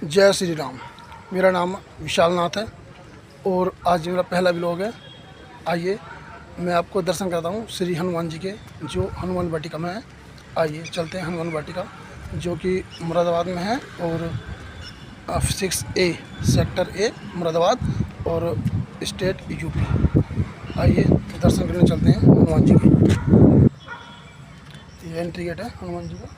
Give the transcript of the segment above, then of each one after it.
जय श्री राम। मेरा नाम विशाल नाथ है और आज मेरा पहला व्लॉग है। आइए मैं आपको दर्शन करता हूँ श्री हनुमान जी के, जो हनुमान वाटिका में है। आइए चलते हैं हनुमान वाटिका, जो कि मुरादाबाद में है और 6A सेक्टर A मुरादाबाद और स्टेट यूपी। आइए दर्शन करने चलते हैं हनुमान जी के। ये एंट्री गेट है हनुमान जी का।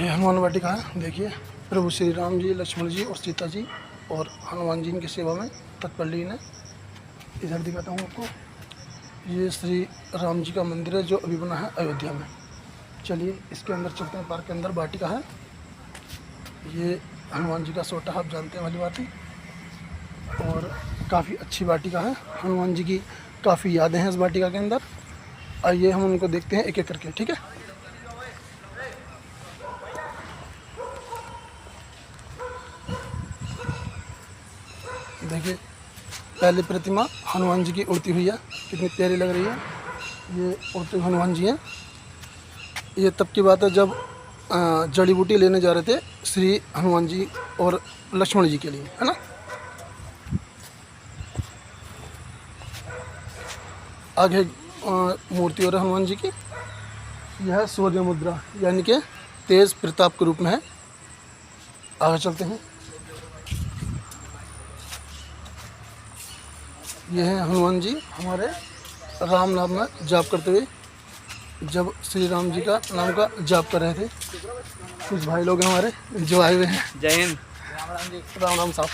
ये हनुमान वाटिका है। देखिए प्रभु श्री राम जी, लक्ष्मण जी और सीता जी और हनुमान जी इनकी सेवा में तत्पर लीन है। इधर दिखाता हूँ आपको। ये श्री राम जी का मंदिर है जो अभी बना है अयोध्या में। चलिए इसके अंदर चलते हैं। पार्क के अंदर वाटिका है। ये हनुमान जी का सोटा, आप जानते हैं वाली बात ही। और काफ़ी अच्छी वाटिका है। हनुमान जी की काफ़ी यादें हैं इस वाटिका के अंदर। आइए हम उनको देखते हैं एक एक करके, ठीक है। देखिए पहली प्रतिमा हनुमान जी की उड़ती हुई है, कितनी प्यारी लग रही है। ये उड़ते हुए हनुमान जी हैं। ये तब की बात है जब जड़ी बूटी लेने जा रहे थे श्री हनुमान जी और लक्ष्मण जी के लिए, है ना। आगे मूर्ति और हनुमान जी की। यह सूर्य मुद्रा यानी कि तेज प्रताप के रूप में है। आगे चलते हैं। यह है हनुमान जी हमारे राम नाम में जाप करते हुए, जब श्री राम जी का नाम का जाप कर रहे थे। कुछ भाई लोग हैं हमारे जो आए हुए हैं। जय हिंद। राम राम साहब।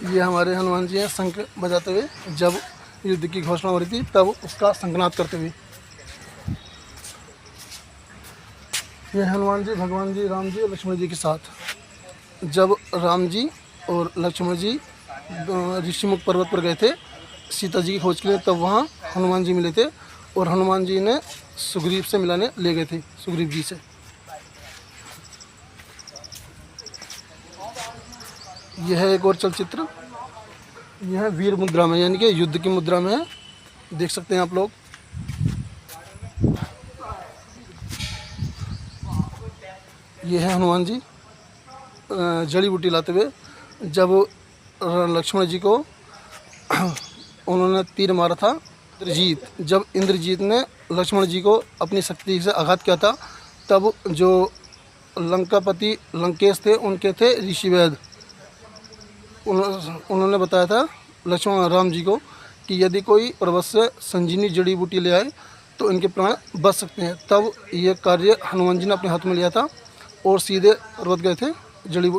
ये हमारे हनुमान जी हैं शंख बजाते हुए, जब युद्ध की घोषणा हो रही थी तब उसका शंखनाद करते हुए। ये हनुमान जी भगवान जी राम जी और लक्ष्मण जी के साथ, जब राम जी और लक्ष्मण जी ऋषिमुख पर्वत पर गए थे सीता जी की खोज के लिए, तब वहाँ हनुमान जी मिले थे और हनुमान जी ने सुग्रीव से मिलाने ले गए थे, सुग्रीव जी से। यह है एक और चलचित्र। यह वीर मुद्रा में यानी कि युद्ध की मुद्रा में है, देख सकते हैं आप लोग। यह है हनुमान जी जड़ी बूटी लाते हुए, जब लक्ष्मण जी को उन्होंने तीर मारा था इंद्रजीत, जब इंद्रजीत ने लक्ष्मण जी को अपनी शक्ति से आघात किया था, तब जो लंकापति लंकेश थे उनके थे ऋषिवेद। उन्होंने बताया था लक्ष्मण राम जी को कि यदि कोई पर्वत से संजीवनी जड़ी बूटी ले आए तो इनके प्राण बच सकते हैं। तब यह कार्य हनुमान जी ने अपने हाथ में लिया था और सीधे पर्वत गए थे जड़ी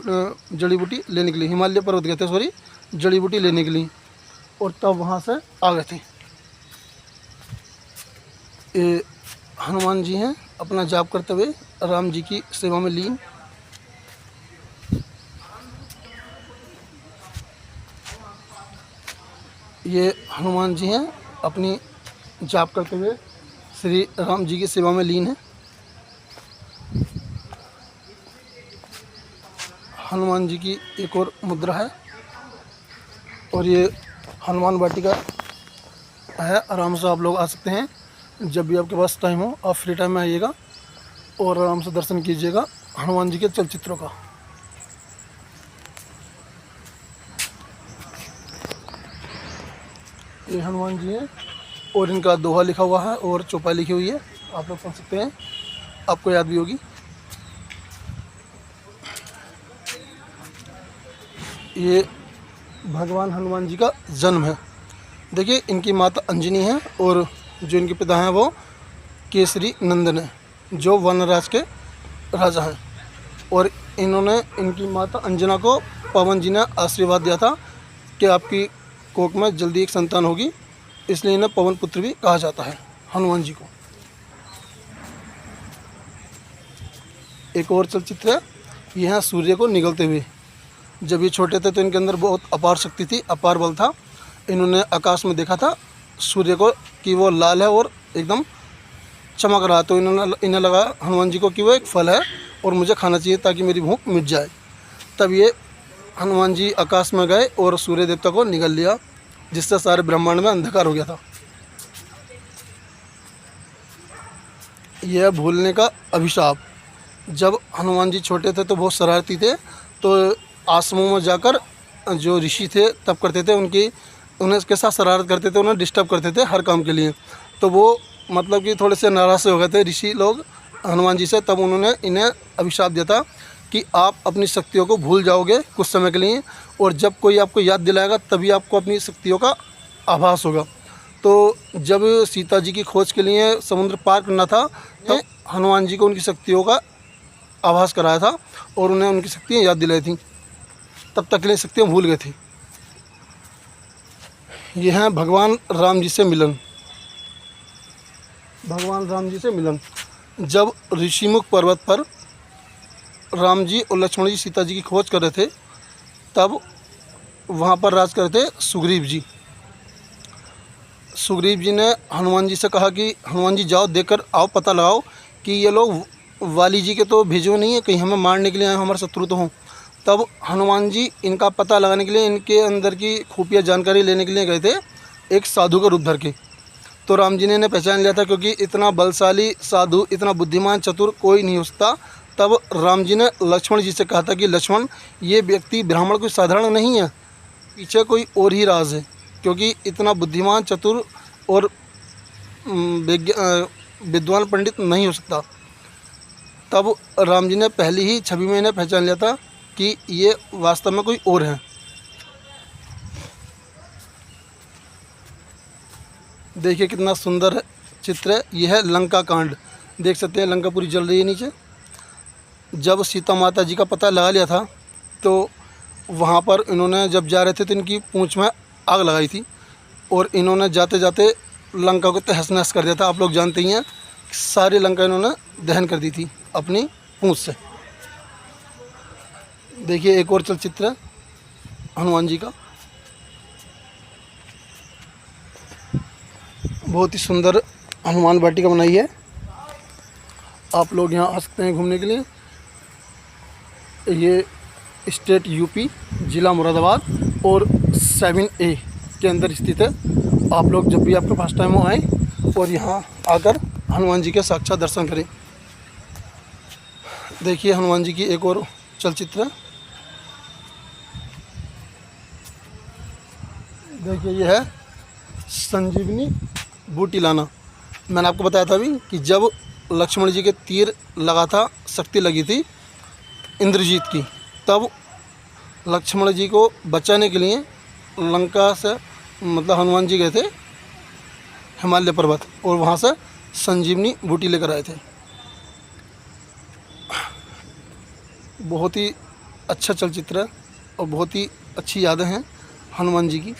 बूटी लेने के लिए। हिमालय पर्वत गए थे जड़ी बूटी लेने के लिए, और तब वहाँ से आ गए थे। ये हनुमान जी हैं अपना जाप करते हुए राम जी की सेवा में लीन। ये हनुमान जी हैं अपनी जाप करते हुए श्री राम जी की सेवा में लीन है। हनुमान जी की एक और मुद्रा है। और ये हनुमान वाटिका है। आराम से आप लोग आ सकते हैं, जब भी आपके पास टाइम हो आप फ्री टाइम में आइएगा और आराम से दर्शन कीजिएगा हनुमान जी के चलचित्रों का। ये हनुमान जी हैं और इनका दोहा लिखा हुआ है और चौपाई लिखी हुई है, आप लोग पढ़ सकते हैं, आपको याद भी होगी। ये भगवान हनुमान जी का जन्म है। देखिए इनकी माता अंजनी है और जो इनके पिता हैं वो केसरी नंदन है, जो वनराज के राजा हैं। और इन्होंने इनकी माता अंजना को पवन जी ने आशीर्वाद दिया था कि आपकी कोख में जल्दी एक संतान होगी, इसलिए इन्हें पवन पुत्र भी कहा जाता है हनुमान जी को। एक और चलचित्र है। यह है सूर्य को निगलते हुए। जब ये छोटे थे तो इनके अंदर बहुत अपार शक्ति थी, अपार बल था। इन्होंने आकाश में देखा था सूर्य को कि वो लाल है और एकदम चमक रहा, तो इन्हें लगा हनुमान जी को कि वो एक फल है और मुझे खाना चाहिए ताकि मेरी भूख मिट जाए। तब ये हनुमान जी आकाश में गए और सूर्य देवता को निगल लिया, जिससे सारे ब्रह्मांड में अंधकार हो गया था। यह भूलने का अभिशाप। जब हनुमान जी छोटे थे तो बहुत शरारती थे, तो आश्रमों में जाकर जो ऋषि थे तप करते थे, उन्हें के साथ शरारत करते थे, उन्हें डिस्टर्ब करते थे हर काम के लिए। तो वो मतलब कि थोड़े से नाराज़ से हो गए थे ऋषि लोग हनुमान जी से। तब उन्होंने इन्हें अभिशाप दिया था कि आप अपनी शक्तियों को भूल जाओगे कुछ समय के लिए, और जब कोई आपको याद दिलाएगा तभी आपको अपनी शक्तियों का आभास होगा। तो जब सीता जी की खोज के लिए समुद्र पार करना था, तो हनुमान जी को उनकी शक्तियों का आभास कराया था और उन्हें उनकी शक्तियाँ याद दिलाई थी। तब तक के लिए शक्तियाँ भूल गए थे। ये हैं भगवान राम जी से मिलन। भगवान राम जी से मिलन। जब ऋषिमुख पर्वत पर राम जी और लक्ष्मण जी सीता जी की खोज कर रहे थे, तब वहाँ पर राज कर रहे थे सुग्रीव जी। सुग्रीव जी ने हनुमान जी से कहा कि हनुमान जी जाओ, देखकर आओ, पता लगाओ कि ये लोग वाली जी के तो भेजे नहीं है, कहीं हमें मारने के लिए आए, हमारे शत्रु तो हों। तब हनुमान जी इनका पता लगाने के लिए, इनके अंदर की खुफिया जानकारी लेने के लिए गए थे एक साधु का रूप धर के। तो राम जी ने इन्हें पहचान लिया था, क्योंकि इतना बलशाली साधु, इतना बुद्धिमान चतुर कोई नहीं हो सकता। तब राम जी ने लक्ष्मण जी से कहा था कि लक्ष्मण, ये व्यक्ति ब्राह्मण कोई साधारण नहीं है, पीछे कोई और ही राज है, क्योंकि इतना बुद्धिमान चतुर और विद्वान पंडित नहीं हो सकता। तब राम जी ने पहली ही छवि में इन्हें पहचान लिया था कि ये वास्तव में कोई और है। देखिए कितना सुंदर चित्र है। यह है लंका कांड। देख सकते हैं लंका पूरी जल रही है नीचे। जब सीता माता जी का पता लगा लिया था, तो वहाँ पर इन्होंने जब जा रहे थे तो इनकी पूंछ में आग लगाई थी, और इन्होंने जाते जाते लंका को तहस नहस कर दिया था। आप लोग जानते ही हैं, सारी लंका इन्होंने दहन कर दी थी अपनी पूंछ से। देखिए एक और चलचित्र है हनुमान जी का। बहुत ही सुंदर हनुमान वाटिका बनाई है। आप लोग यहाँ आ सकते हैं घूमने के लिए। ये स्टेट यूपी, ज़िला मुरादाबाद और 7A के अंदर स्थित है। आप लोग जब भी आपके पास टाइम हो आएँ और यहाँ आकर हनुमान जी के साक्षात दर्शन करें। देखिए हनुमान जी की एक और चलचित्र। देखिए ये है संजीवनी बूटी लाना। मैंने आपको बताया था अभी कि जब लक्ष्मण जी के तीर लगा था, शक्ति लगी थी इंद्रजीत की, तब लक्ष्मण जी को बचाने के लिए लंका से मतलब हनुमान जी गए थे हिमालय पर्वत, और वहाँ से संजीवनी बूटी लेकर आए थे। बहुत ही अच्छा चलचित्र है और बहुत ही अच्छी यादें हैं हनुमान जी की।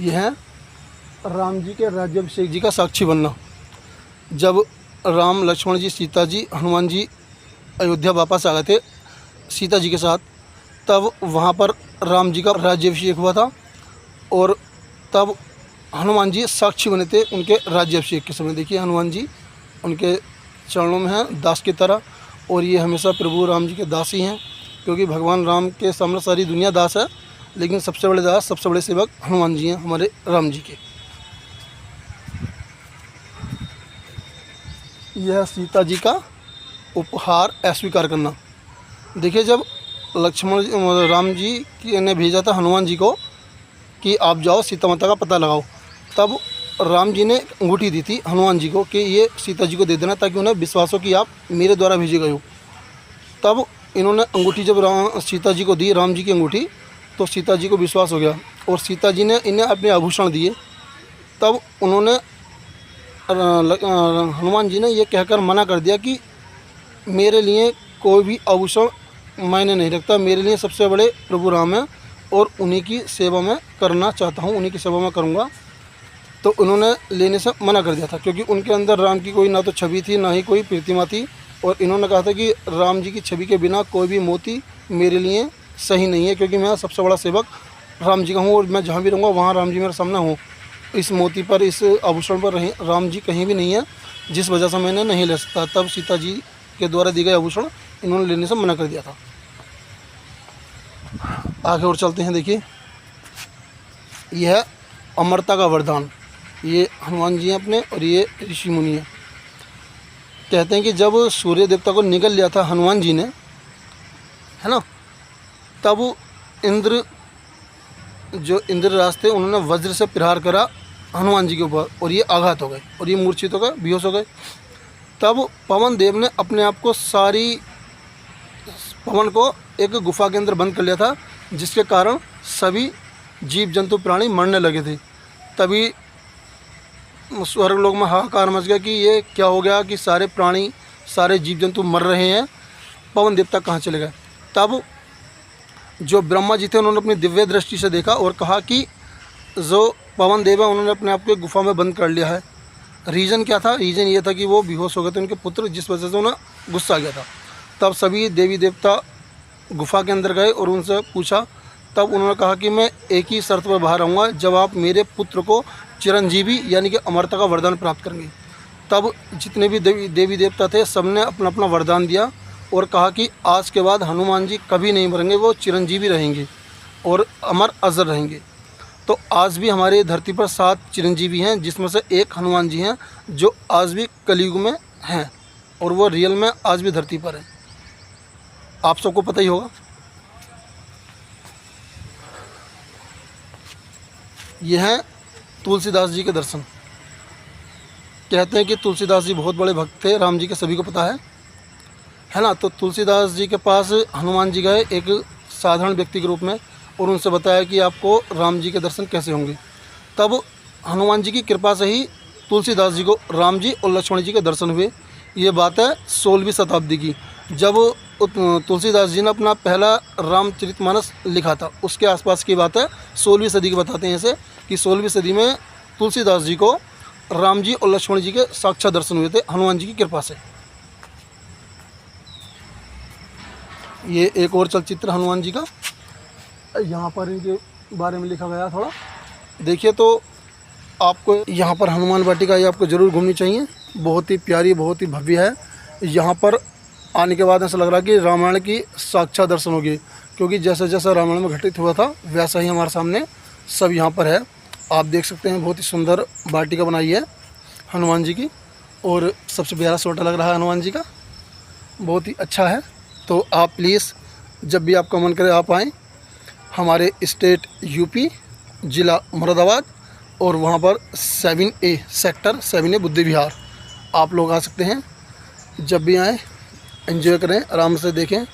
यह है राम जी के राज्याभिषेक जी का साक्षी बनना। जब राम, लक्ष्मण जी, सीता जी, हनुमान जी अयोध्या वापस आ गए थे सीता जी के साथ, तब वहाँ पर राम जी का राज्याभिषेक हुआ था, और तब हनुमान जी साक्षी बने थे उनके राज्याभिषेक के समय। देखिए हनुमान जी उनके चरणों में हैं दास की तरह, और ये हमेशा प्रभु राम जी के दास ही हैं, क्योंकि भगवान राम के सामने सारी दुनिया दास है, लेकिन सबसे बड़े दास, सबसे बड़े सेवक हनुमान जी हैं हमारे राम जी के। यह सीता जी का उपहार अस्वीकार करना। देखिए जब राम जी ने भेजा था हनुमान जी को कि आप जाओ सीता माता का पता लगाओ, तब राम जी ने अंगूठी दी थी हनुमान जी को कि ये सीता जी को दे देना, ताकि उन्हें विश्वास हो कि आप मेरे द्वारा भेजे गए हो। तब इन्होंने अंगूठी जब सीता जी को दी, राम जी की अंगूठी, तो सीता जी को विश्वास हो गया, और सीता जी ने इन्हें अपने आभूषण दिए। तब उन्होंने हनुमान जी ने ये कहकर मना कर दिया कि मेरे लिए कोई भी आभूषण मायने नहीं रखता, मेरे लिए सबसे बड़े प्रभु राम हैं, और उन्हीं की सेवा में करना चाहता हूँ, उन्हीं की सेवा में करूँगा। तो उन्होंने लेने से मना कर दिया था, क्योंकि उनके अंदर राम की कोई ना तो छवि थी, ना ही कोई प्रतिमा थी, और इन्होंने कहा था कि राम जी की छवि के बिना कोई भी मोती मेरे लिए सही नहीं है, क्योंकि मैं सबसे बड़ा सेवक राम जी का हूँ, और मैं जहाँ भी रहूँगा वहाँ राम जी मेरे सामने हों। इस मोती पर, इस आभूषण पर राम जी कहीं भी नहीं है, जिस वजह से मैंने नहीं ले सकता। तब सीता जी के द्वारा दिए गए आभूषण इन्होंने लेने से मना कर दिया था। आगे और चलते हैं। देखिए यह अमरता का वरदान। ये हनुमान जी हैं अपने, और ये ऋषि मुनि हैं। कहते हैं कि जब सूर्य देवता को निगल लिया था हनुमान जी ने, है ना, तब इंद्र, जो इंद्रराज थे, उन्होंने वज्र से प्रहार करा हनुमान जी के ऊपर, और ये आघात हो गए और ये मूर्छित हो गए, बेहोश हो गए। तब पवन देव ने अपने आप को, सारी पवन को एक गुफा के अंदर बंद कर लिया था, जिसके कारण सभी जीव जंतु प्राणी मरने लगे थे। तभी स्वर्ग लोक में हाहाकार मच गया कि ये क्या हो गया कि सारे प्राणी, सारे जीव जंतु मर रहे हैं, पवन देवता कहाँ चले गए। तब जो ब्रह्मा जी थे, उन्होंने अपनी दिव्य दृष्टि से देखा और कहा कि जो पवन देव है, उन्होंने अपने आप को एक गुफा में बंद कर लिया है। रीज़न क्या था? रीज़न ये था कि वो बेहोश हो गए थे उनके पुत्र, जिस वजह से उन्हें गुस्सा आ गया था। तब सभी देवी देवता गुफा के अंदर गए और उनसे पूछा। तब उन्होंने कहा कि मैं एक ही शर्त पर बाहर आऊँगा, जब आप मेरे पुत्र को चिरंजीवी यानी कि अमरता का वरदान प्राप्त करेंगे। तब जितने भी देवी देवता थे, सबने अपना अपना वरदान दिया और कहा कि आज के बाद हनुमान जी कभी नहीं मरेंगे, वो चिरंजीवी रहेंगे और अमर अजर रहेंगे। तो आज भी हमारे धरती पर 7 चिरंजीवी हैं, जिसमें से एक हनुमान जी हैं, जो आज भी कलयुग में हैं और वो रियल में आज भी धरती पर हैं। आप सबको पता ही होगा। यह हैं तुलसीदास जी के दर्शन। कहते हैं कि तुलसीदास जी बहुत बड़े भक्त थे राम जी के, सभी को पता है ना। तो तुलसीदास जी के पास हनुमान जी गए एक साधारण व्यक्ति के रूप में, और उनसे बताया कि आपको राम जी के दर्शन कैसे होंगे। तब हनुमान जी की कृपा से ही तुलसीदास जी को राम जी और लक्ष्मण जी के दर्शन हुए। ये बात है 16वीं शताब्दी की, जब तुलसीदास जी ने अपना पहला रामचरितमानस लिखा था, उसके आसपास की बात है। 16वीं सदी की बताते हैं ऐसे कि 16वीं सदी में तुलसीदास जी को राम जी और लक्ष्मण जी के साक्षात दर्शन हुए थे हनुमान जी की कृपा से। ये एक और चलचित्र हनुमान जी का, यहाँ पर इनके बारे में लिखा गया थोड़ा देखिए। तो आपको यहाँ पर हनुमान वाटिका, ये आपको ज़रूर घूमनी चाहिए। बहुत ही प्यारी, बहुत ही भव्य है। यहाँ पर आने के बाद ऐसा लग रहा है कि रामायण की साक्षात दर्शन होगी, क्योंकि जैसा जैसा रामायण में घटित हुआ था वैसा ही हमारे सामने सब यहाँ पर है। आप देख सकते हैं, बहुत ही सुंदर वाटिका बनाई है हनुमान जी की, और सबसे प्यारा सोटा लग रहा है हनुमान जी का, बहुत ही अच्छा है। तो आप प्लीज़ जब भी आपका मन करे आप आएँ। हमारे स्टेट यूपी, ज़िला मुरादाबाद, और वहाँ पर 7A सेक्टर 7A बुद्धि विहार, आप लोग आ सकते हैं। जब भी आएँ एंजॉय करें, आराम से देखें,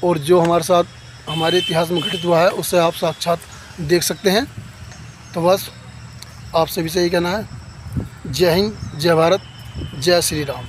और जो हमारे साथ हमारे इतिहास में घटित हुआ है उससे आप साक्षात देख सकते हैं। तो बस आपसे भी यही कहना है, जय हिंद, जय भारत, जय श्री राम।